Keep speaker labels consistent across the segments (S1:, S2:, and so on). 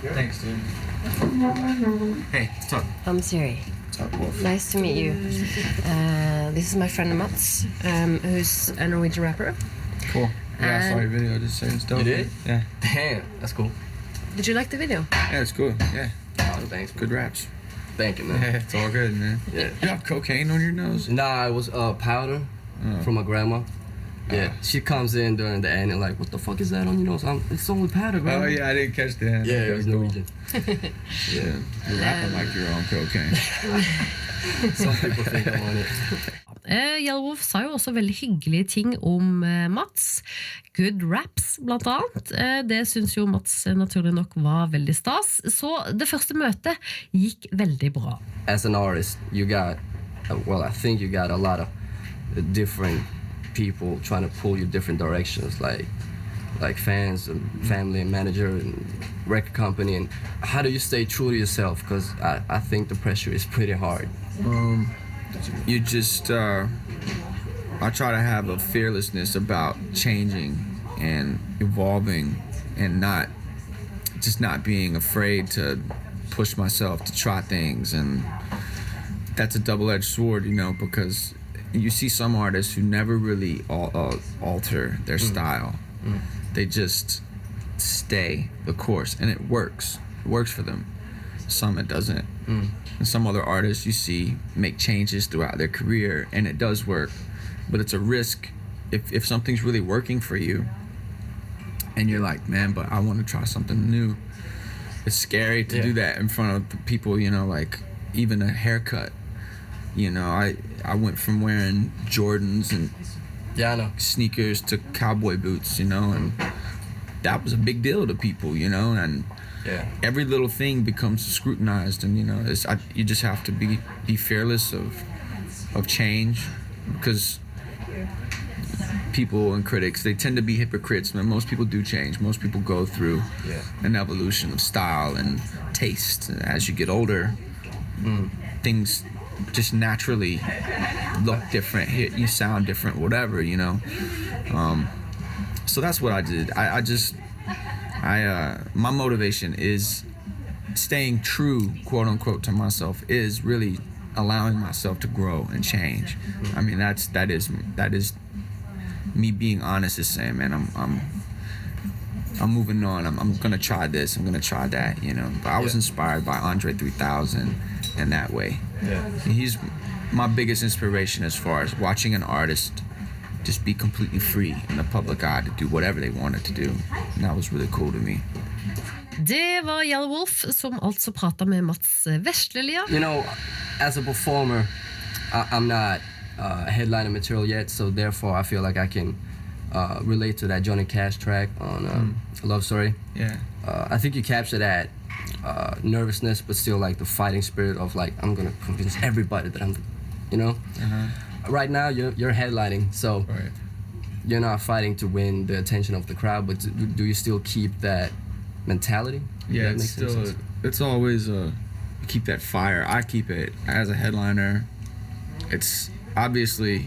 S1: Thanks, dude. Hey, what's up?
S2: I'm Siri.
S1: What's up, Wolf?
S2: Nice to meet you. This is my friend Mats, who's a Norwegian rapper.
S1: Cool. Yeah, I saw your video. Just saying it's dope.
S3: You did?
S1: Yeah.
S3: Damn, that's cool.
S2: Did you like the video?
S1: Yeah, it's cool. Yeah.
S3: Oh, thanks.
S1: Good raps.
S3: Thank you, man.
S1: Yeah, it's all good, man.
S3: Yeah.
S1: You have cocaine on your nose?
S3: Nah, it was powder from my grandma. Yeah, she comes in during the end and like, what the fuck is that on your nose? It's only powder, bro.
S1: Oh, yeah, I didn't catch that.
S3: Yeah, it was Norwegian.
S1: Yeah. You're rapping like you're on cocaine.
S3: Some people think I'm on it.
S2: Yelawolf sa jo også veldig hyggelige ting om Mats. Good raps, blant annet. Det synes jo Mats naturlig nok var veldig stas. Så det første møtet gikk veldig bra.
S3: As an artist, you got, well, I think you got a lot of different people trying to pull you different directions, like fans and family and manager and record company. And how do you stay true to yourself? Because I think the pressure is pretty hard.
S1: You just, I try to have a fearlessness about changing and evolving and not being afraid to push myself to try things. And that's a double-edged sword, you know, because you see some artists who never really alter their style. They just stay the course, and it works. It works for them. Some it doesn't. And some other artists you see make changes throughout their career, and it does work. But it's a risk if something's really working for you, and you're like, man, but I want to try something new. It's scary to do that in front of the people, you know, like even a haircut. You know, I went from wearing Jordans and sneakers to cowboy boots, you know, and that was a big deal to people, you know, and every little thing becomes scrutinized, and you know, you just have to be fearless of change, because people and critics, they tend to be hypocrites, man. Most people do change. Most people go through an evolution of style and taste. And as you get older, things just naturally look different, you sound different, whatever, you know. So that's what I did. My motivation is staying true, quote unquote, to myself, is really allowing myself to grow and change. I mean, that is me being honest, is saying, man, I'm moving on. I'm gonna try this. I'm gonna try that. You know. But I was inspired by Andre 3000 in that way. He's my biggest inspiration as far as watching an artist just be completely free in the public eye to do whatever they wanted to do. And that was really cool to me.
S2: Det var Yelawolf som altså pratet med Mads Veslelia.
S3: You know, as a performer, I'm not headliner material yet, so therefore I feel like I can relate to that Johnny Cash track on Love Story.
S1: Yeah.
S3: I think you capture that nervousness, but still like the fighting spirit of like, I'm gonna convince everybody that I'm, you know. Right now you're headlining, so you're not fighting to win the attention of the crowd, but do you still keep that mentality?
S1: Yeah, it's still it's always keep that fire. I keep it as a headliner. It's obviously,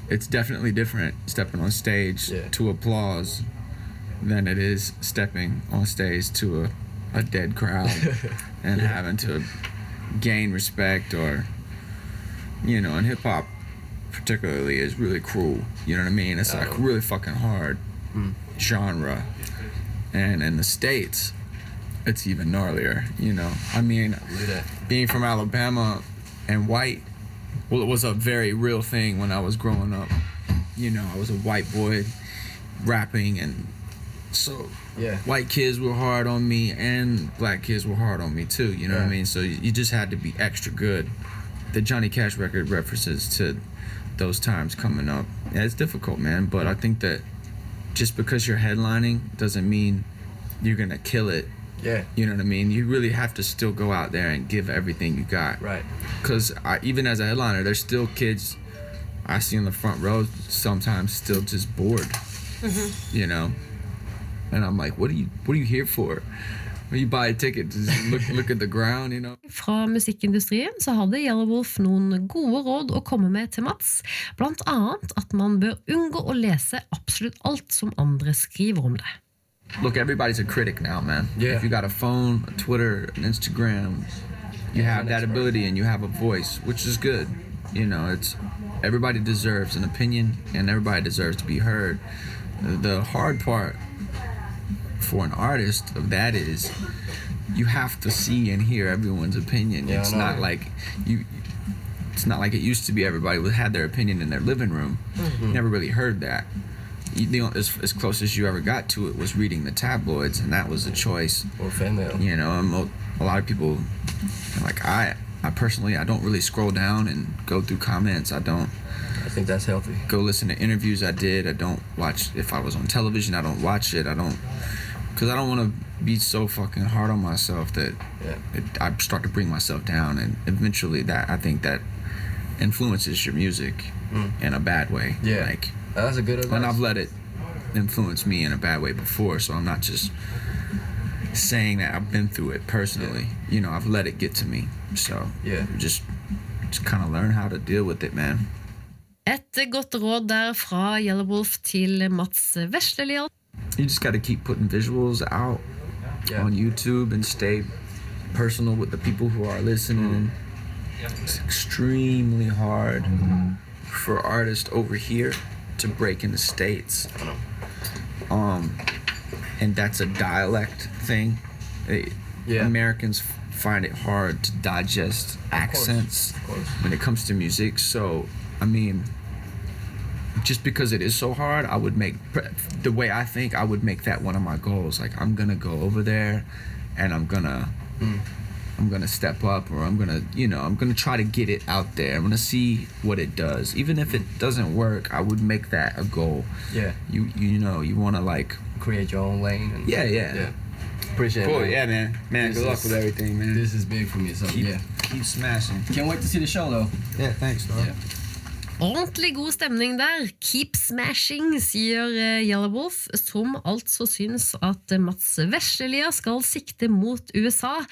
S1: it's definitely different stepping on stage to applause than it is stepping on stage to a dead crowd and having to gain respect, or, you know, and hip hop particularly is really cruel. You know what I mean? It's like really fucking hard genre. And in the States, it's even gnarlier, you know. I mean, being from Alabama and white, well, it was a very real thing when I was growing up. You know, I was a white boy rapping, and so white kids were hard on me, and black kids were hard on me too, you know what I mean? So you just had to be extra good. The Johnny Cash record references to those times coming up. Yeah, it's difficult, man, but I think that just because you're headlining doesn't mean you're gonna kill it. You know what I mean? You really have to still go out there and give everything you got. Because even as a headliner, there's still kids I see in the front row sometimes still just bored. You know? And I'm like, what are you here for? When you buy a ticket, just look at the ground, you know?
S2: Fra musikkindustrien så hadde Yelawolf noen gode råd å komme med til Mats. Blant annet at man bør unngå å lese absolutt alt som andre skriver om det.
S1: look, everybody's a critic now, man.
S3: Yeah.
S1: If you got a phone, a Twitter, an Instagram, you have that ability and you have a voice, which is good. You know, it's everybody deserves an opinion and everybody deserves to be heard. The hard part for an artist of that is you have to see and hear everyone's opinion.
S3: Yeah,
S1: it's not like it's not like it used to be everybody had their opinion in their living room. You never really heard that. As close as you ever got to it was reading the tabloids, and that was a choice.
S3: Or fan mail.
S1: You know, and a lot of people, like I personally, I don't really scroll down and go through comments. I
S3: think that's healthy.
S1: Go listen to interviews I did. I don't watch, if I was on television, I don't watch it. Because I don't want to be so fucking hard on myself that I start to bring myself down, and eventually I think that influences your music in a bad way.
S3: Yeah.
S1: Like,
S3: that's a good advice.
S1: and I've let it influence me in a bad way before, so I'm not just saying that I've been through it personally. You know, I've let it get to me. So just kind of learn how to deal with it, man.
S2: Et godt råd der fra Yelawolf til Mads Veslelia.
S1: You just got to keep putting visuals out on YouTube and stay personal with the people who are listening. It's extremely hard for artists over here to break in the States. And that's a dialect thing. Americans find it hard to digest accents when it comes to music. So, I mean, just because it is so hard, I would make the way I think I would make that one of my goals. Like, I'm gonna go over there and I'm gonna step up, or I'm gonna try to get it out there. I'm gonna see what it does. Even if it doesn't work, I would make that a goal. You know, you want to like
S3: create your own lane. And appreciate
S1: cool,
S3: it, man.
S1: man. Good luck with everything, man.
S3: This is big for me, so
S1: keep smashing.
S3: Can't wait to see the show, though.
S1: Yeah, thanks, dog.
S2: Ordentlig god stemning der. Keep smashing, sier Yelawolf, som altså syns at Mads Veslelia skal sikte mot USA